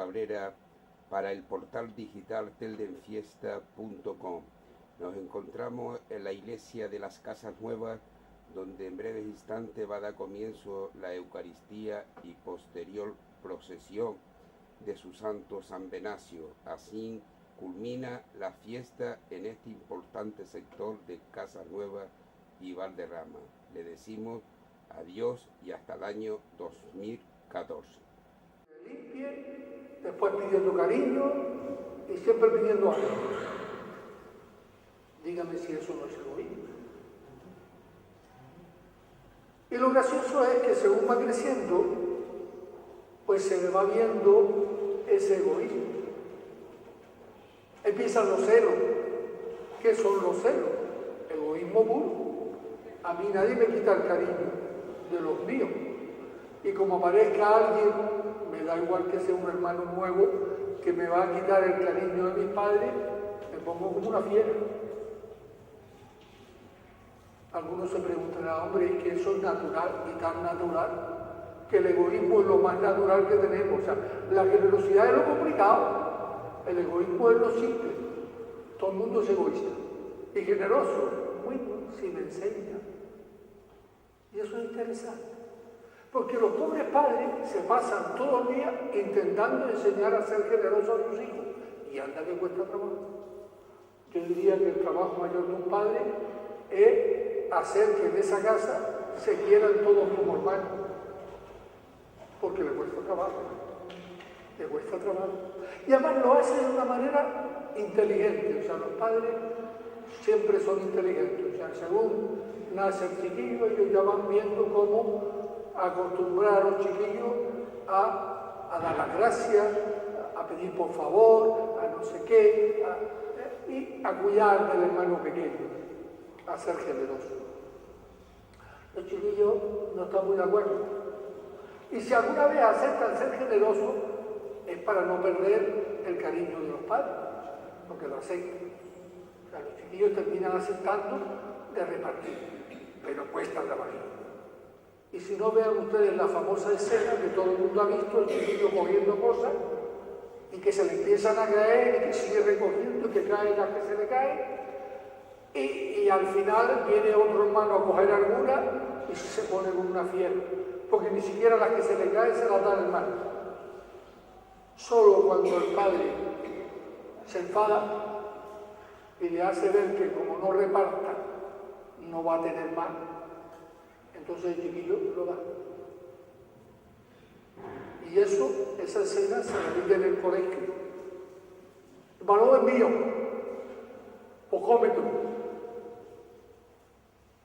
Cabrera para el portal digital teldenfiesta.com. Nos encontramos en la iglesia de las Casas Nuevas, donde en breves instantes va a dar comienzo la Eucaristía y posterior procesión de su santo San Venancio. Así culmina la fiesta en este importante sector de Casas Nuevas y Valderrama. Le decimos adiós y hasta el año 2014. Limpie, después pidiendo cariño y siempre pidiendo algo. Dígame si eso no es egoísmo. Y lo gracioso es que según va creciendo, pues se le va viendo ese egoísmo. Empiezan los celos. ¿Qué son los celos? Egoísmo puro. A mí nadie me quita el cariño de los míos. Y como aparezca alguien, me da igual que sea un hermano nuevo, que me va a quitar el cariño de mis padres, me pongo como una fiera. Algunos se preguntarán, hombre, ¿es que eso es natural y tan natural? Que el egoísmo es lo más natural que tenemos. O sea, la generosidad es lo complicado. El egoísmo es lo simple. Todo el mundo es egoísta. Y generoso, bueno, si me enseña. Y eso es interesante. Porque los pobres padres se pasan todo el día intentando enseñar a ser generosos a sus hijos. Y anda que cuesta trabajo. Yo diría que el trabajo mayor de un padre es hacer que en esa casa se quieran todos como hermanos. Porque le cuesta trabajo. Le cuesta trabajo. Y además lo hace de una manera inteligente. O sea, los padres siempre son inteligentes. O sea, según nace el chiquillo, ellos ya van viendo cómo acostumbrar a los chiquillos a dar las gracias, a pedir por favor, a no sé qué, y a cuidar del hermano pequeño, a ser generoso. Los chiquillos no están muy de acuerdo. Y si alguna vez aceptan ser generosos, es para no perder el cariño de los padres, porque lo aceptan. O sea, los chiquillos terminan aceptando de repartir, pero cuesta trabajo. Y si no, vean ustedes la famosa escena que todo el mundo ha visto, el chiquillo cogiendo cosas y que se le empiezan a caer y que sigue recogiendo y que cae la que se le cae. Y al final viene otro hermano a coger alguna y se pone con una fiera, porque ni siquiera las que se le caen se las da el hermano. Solo cuando el padre se enfada y le hace ver que como no reparta, no va a tener más, entonces el chiquillo lo da. Y esa escena se repite en el colegio. El balón es mío, o come tú.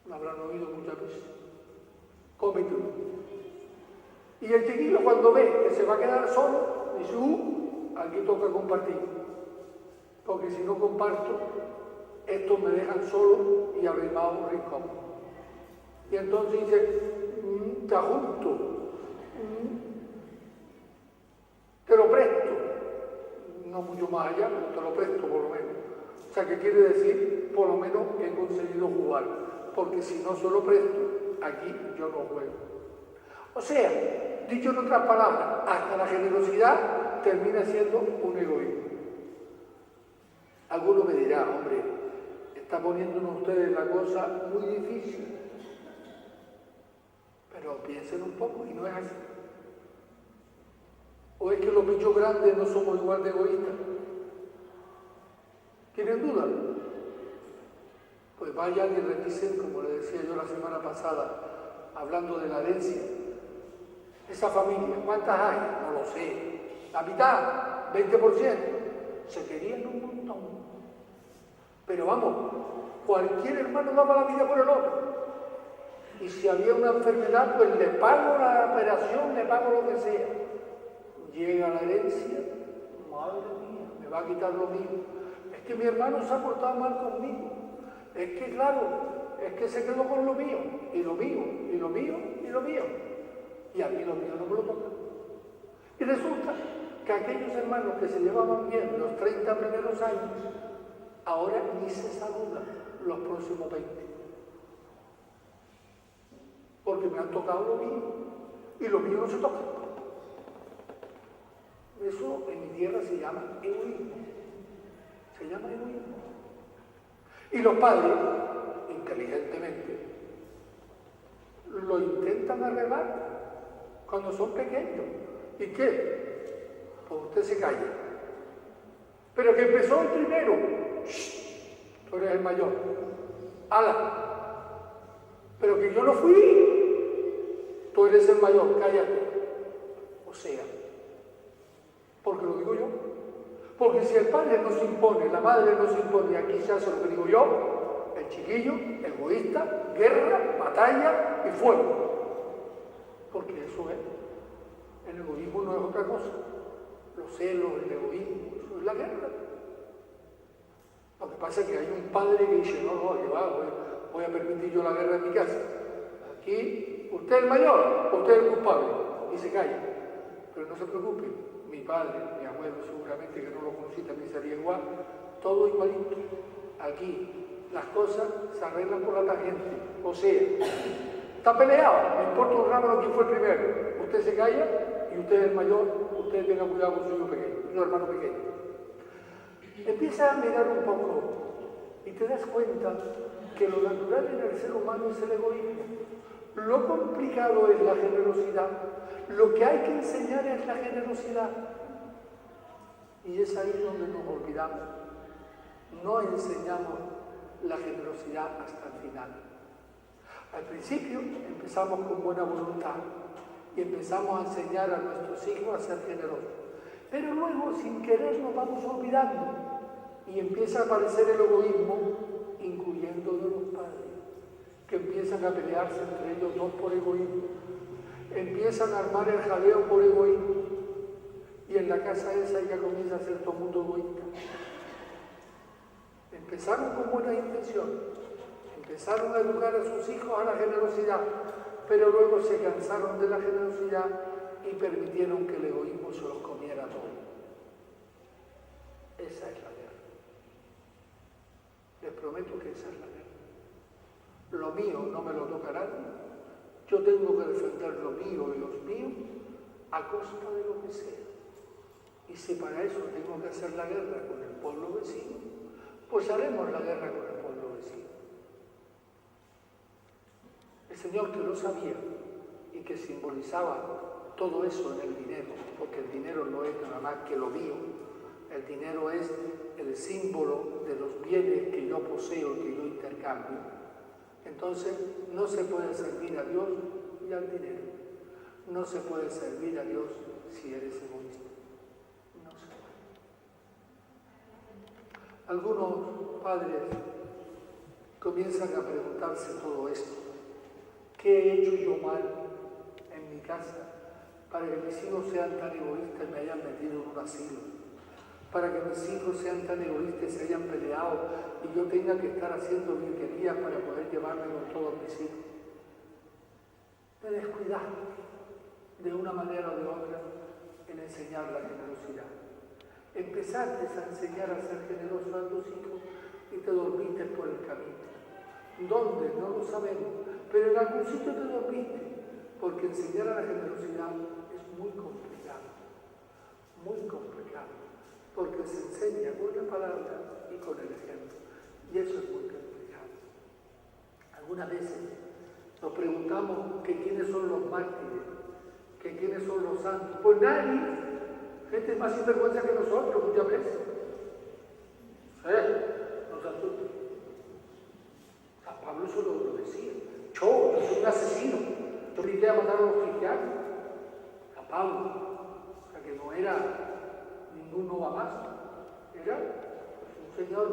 Me habrán oído muchas veces. Come tú. Y el chiquillo cuando ve que se va a quedar solo, dice, aquí toca compartir. Porque si no comparto, estos me dejan solo y arrimado un rincón. Y entonces dice, te ajunto, te lo presto. No mucho más allá, pero te lo presto por lo menos. O sea, ¿qué quiere decir? Por lo menos he conseguido jugar. Porque si no se lo presto, aquí yo no juego. O sea, dicho en otras palabras, hasta la generosidad termina siendo un egoísmo. Alguno me dirá, hombre, está poniéndonos ustedes la cosa muy difícil. Pero piensen un poco y no es así. ¿O es que los bichos grandes no somos igual de egoístas? ¿Tienen duda? Pues vayan y revisen, como le decía yo la semana pasada, hablando de la herencia. Esa familia, ¿cuántas hay? No lo sé. La mitad, 20%. Se querían un montón. Pero vamos, cualquier hermano daba la vida por el otro. Y si había una enfermedad, pues le pago la operación, le pago lo que sea. Llega la herencia, madre mía, me va a quitar lo mío. Es que mi hermano se ha portado mal conmigo. Es que claro, es que se quedó con lo mío, y lo mío, y lo mío, y lo mío. Y a mí lo mío no me lo toca. Y resulta que aquellos hermanos que se llevaban bien los 30 primeros años, ahora ni se saludan los próximos 20. Porque me han tocado lo mío, y lo mío no se toca. Eso Eso en mi tierra se llama egoísmo. Se llama egoísmo. Y los padres, inteligentemente, lo intentan arreglar cuando son pequeños. ¿Y qué? Pues usted se calla. Pero que empezó el primero. Shh, tú eres el mayor. ¡Hala! Pero que yo no fui. Tú eres el mayor, cállate. O sea, porque lo digo yo. Porque si el padre nos impone, la madre nos impone, aquí se hace lo que digo yo, el chiquillo, egoísta, guerra, batalla y fuego. Porque eso es. El egoísmo no es otra cosa. Los celos, el egoísmo, eso es la guerra. Lo que pasa es que hay un padre que dice, no, voy a permitir yo la guerra en mi casa. Aquí, usted es el mayor, usted es el culpable. Y se calla. Pero no se preocupe, mi padre, mi abuelo seguramente que no lo conocí también sería igual, todo igualito. Aquí las cosas se arreglan por la tangente. O sea, está peleado, no importa un rábano quién fue el primero. Usted se calla y usted es el mayor, usted tenga cuidado con su hijo pequeño, su hermano pequeño. Empieza a mirar un poco y te das cuenta que lo natural en el ser humano es el egoísmo. Lo complicado es la generosidad. Lo que hay que enseñar es la generosidad. Y es ahí donde nos olvidamos. No enseñamos la generosidad hasta el final. Al principio empezamos con buena voluntad y empezamos a enseñar a nuestros hijos a ser generosos. Pero luego, sin querer, nos vamos olvidando y empieza a aparecer el egoísmo, incluyendo de los padres, que empiezan a pelearse entre ellos dos por egoísmo. Empiezan a armar el jaleo por egoísmo. Y en la casa esa ya comienza a ser todo el mundo egoísta. Empezaron con buenas intenciones. Empezaron a educar a sus hijos a la generosidad. Pero luego se cansaron de la generosidad y permitieron que el egoísmo se los comiera todo. Esa es la guerra. Les prometo que esa es la guerra. Lo mío no me lo toca nadie. Yo tengo que defender lo mío y los míos a costa de lo que sea. Y si para eso tengo que hacer la guerra con el pueblo vecino, pues haremos la guerra con el pueblo vecino. El Señor, que lo sabía y que simbolizaba todo eso en el dinero, porque el dinero no es nada más que lo mío, el dinero es el símbolo de los bienes que yo poseo, que yo intercambio. Entonces, no se puede servir a Dios y al dinero. No se puede servir a Dios si eres egoísta. No se puede. Algunos padres comienzan a preguntarse todo esto. ¿Qué he hecho yo mal en mi casa para que mis hijos sean tan egoístas y me hayan metido en un asilo? Para que mis hijos sean tan egoístas y se hayan peleado y yo tenga que estar haciendo virguerías para poder llevarme con todos mis hijos. Me descuidaste de una manera o de otra en enseñar la generosidad. Empezaste a enseñar a ser generoso a tus hijos y te dormiste por el camino. ¿Dónde? No lo sabemos, pero en algún sitio te dormiste, porque enseñar a la generosidad es muy complicado, porque se enseña con la palabra y con el ejemplo, y eso es muy complicado. Algunas veces nos preguntamos que quiénes son los mártires, que quiénes son los santos. Pues nadie, gente más sinvergüenza que nosotros muchas veces. Los santos. San Pablo eso lo decía. Yo soy un asesino, yo quería matar a los cristianos. San Pablo, o sea que no era ninguno va más, era un señor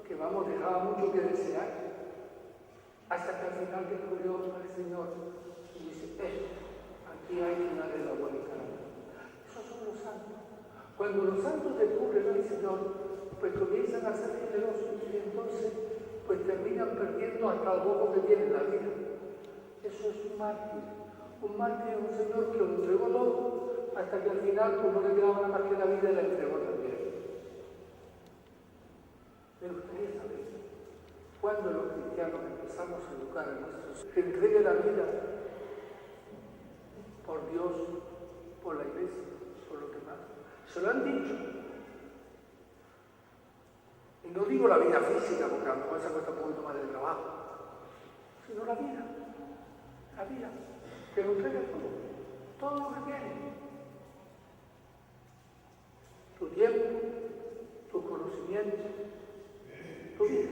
que dejaba mucho que desear, hasta que al final descubrió al Señor y dice, aquí hay que darle la vuelta. Esos son los santos. Cuando los santos descubren al Señor, pues comienzan a ser generosos y entonces pues terminan perdiendo hasta el poco que tiene en la vida. Eso es un mártir. Un mártir es un señor que lo entregó todo hasta que al final pues no le quedaba nada más que la vida y la entregó también. Me gustaría saber cuándo los cristianos empezamos a educar a nuestros que entreguen la vida por Dios, por la iglesia, por lo demás. Se lo han dicho. Y no digo la vida física, porque a lo mejor esa cuesta un poquito más de trabajo, sino la vida, que lo entrega todo lo que tiene. Tu tiempo, tus conocimientos, tu vida.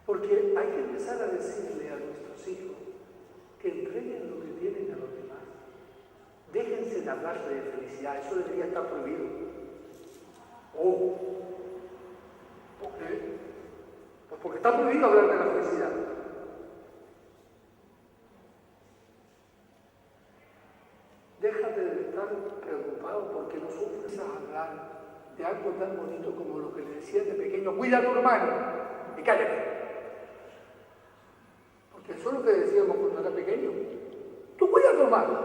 Porque hay que empezar a decirle a nuestros hijos que entreguen lo que tienen a los demás. Déjense de hablar de felicidad, eso debería estar prohibido. ¿Por qué? Pues porque está prohibido hablar de la felicidad. Déjate de estar preocupado porque no sufres a hablar de algo tan bonito como lo que le decías de pequeño: cuida a tu hermano y cállate. Porque eso es lo que decíamos cuando era pequeño. Tú cuida a tu hermano,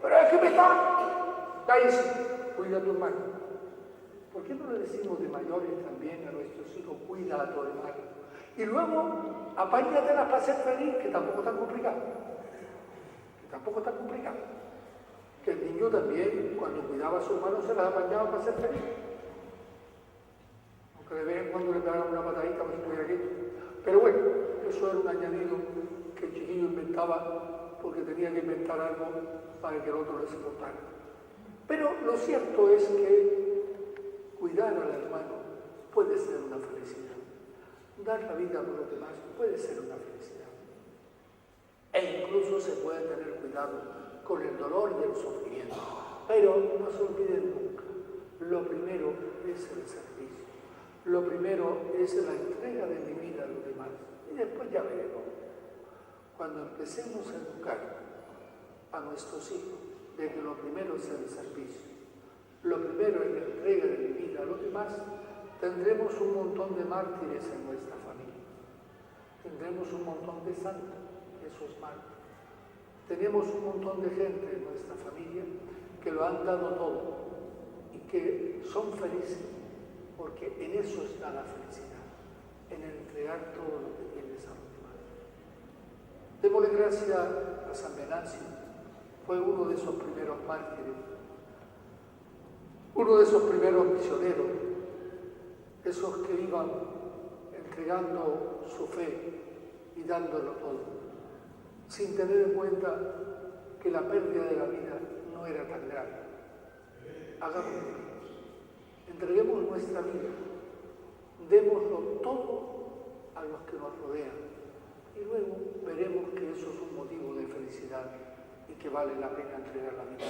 pero es que me está. Cállese, cuida a tu hermano. ¿Por qué no le decimos de mayores también a nuestros hijos: cuida a tu hermano? Y luego, apáñatelas para ser feliz, que tampoco es tan complicado. Que el niño también, cuando cuidaba a su hermano, se las apañaba para ser feliz. Aunque de vez en cuando le pegaban una patadita para que estuviera quieto. Pero bueno, eso era un añadido que el chiquillo inventaba porque tenía que inventar algo para que el otro le soportara. Pero lo cierto es que cuidar al hermano puede ser una felicidad. Dar la vida por los demás puede ser una felicidad. E incluso se puede tener cuidado con el dolor y el sufrimiento. Pero no se olviden nunca, lo primero es el servicio. Lo primero es la entrega de mi vida a los demás. Y después ya veremos. Cuando empecemos a educar a nuestros hijos de que lo primero es el servicio, lo primero es la entrega de mi vida a los demás, tendremos un montón de mártires en nuestra familia. Tendremos un montón de santos, esos mártires. Tenemos un montón de gente en nuestra familia que lo han dado todo y que son felices, porque en eso está la felicidad, en entregar todo lo que tienes a los demás. Démosle gracias a San Venancio, fue uno de esos primeros mártires, uno de esos primeros misioneros, esos que iban entregando su fe y dándolo todo, sin tener en cuenta que la pérdida de la vida no era tan grave. Hagámoslo. Entreguemos nuestra vida, démoslo todo a los que nos rodean y luego veremos que eso es un motivo de felicidad y que vale la pena entregar la vida.